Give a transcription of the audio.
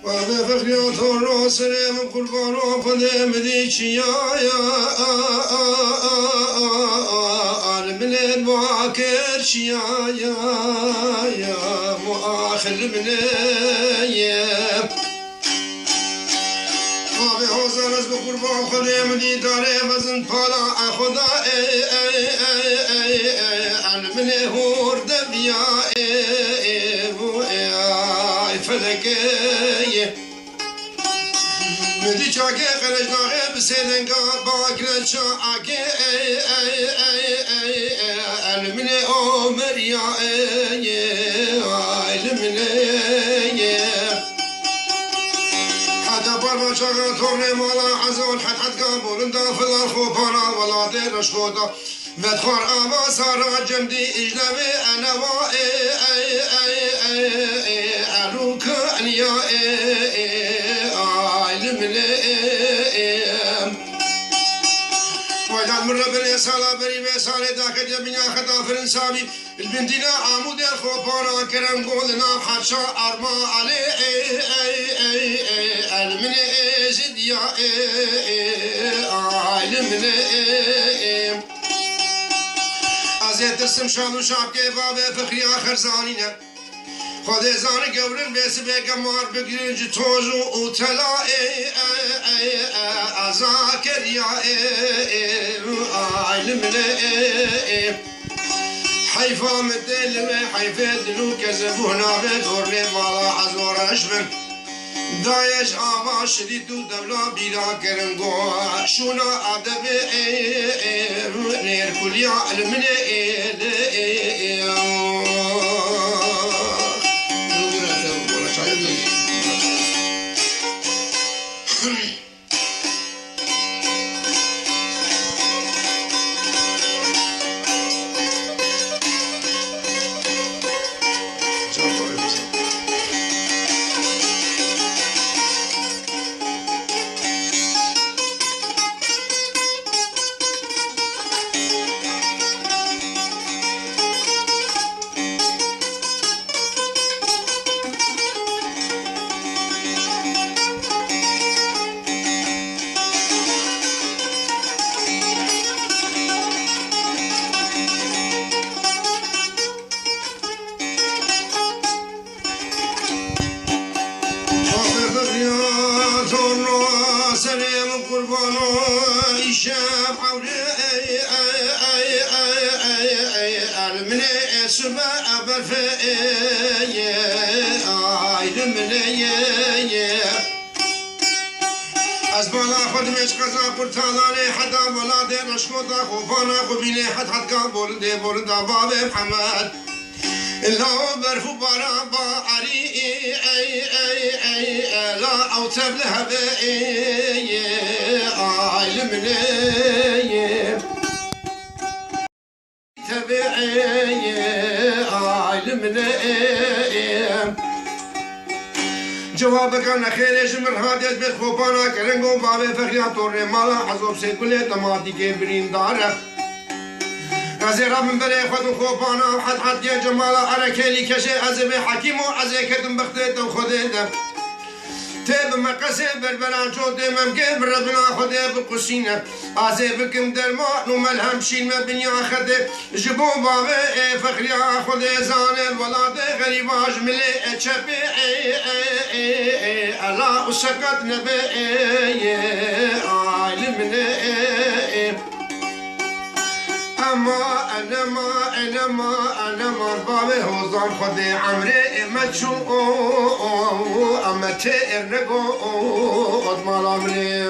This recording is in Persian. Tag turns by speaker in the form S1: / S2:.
S1: بابا فخریات را سرم قربان را خودم دیچی یا من المعاكر شيا يا مؤاخر منايا بابا حوزان از بقربان خودم دی داره وزن پالا خدا من هور دبیا فلكي مدي چاكي قرش ناغي بسيدنگا باكرن شاكي المن عمر يا المن حتى بارما شاكا تورني مالا عزون حد كابولن دافل الخوبانا ولا ديرش خودا بدخور آبا سارا جمدي إجلبي أنا أروك أنيا وجعل من ربنا سالا بري مسالة داخل جبنا خطا فرنسابي البنتنا عمود الخوبانا كرم قولنا حرشا أرما علي المن زد يا المن ازيت ترسم شالو شابكي بابا فخري آخر زانينا خود زان گورن بیس بگمار بگیرن جو توجو او تلا ازاکر یا علمنا حیفا مدل و حیفه دلو کذبونا بدورن والا عزور اشبن دایش آوا شدید و دولا بیرا کرنگو شونا عدب نیر کلیا علمنا سلام قربانو إشاب حولي من سبا برفاي من أزبالا خدمش قزا برتالاني حدا ولادي رشموتا خوفانا خبيني حد كابول دي بردا باب محمد الله برفو برا باري لا أوتب لها بأي علمنا تبعي علمنا جوابك أنا خير جمر هادي بيت خوبانا كرنگو بابي فخريا توري مالا حزوب سي كله تماتي كي برين داره غزيرا من بري خدو خوبانا حد يا جمالا أركيلي كشي عزبي حكيمو عزيكتم بختيتم خديتم تب مقصه بربران جو دمم قبر ربنا خده بقصينه عزيبكم درمان وملهم شين ما بنيا خده جبو بابا فخريا خده زان الولاد غريباج ملي اتشبي على وسكت نبي علمنا أنا ما بابي هوزان خدي عمري متشو أما تئر نقو أضمال عمري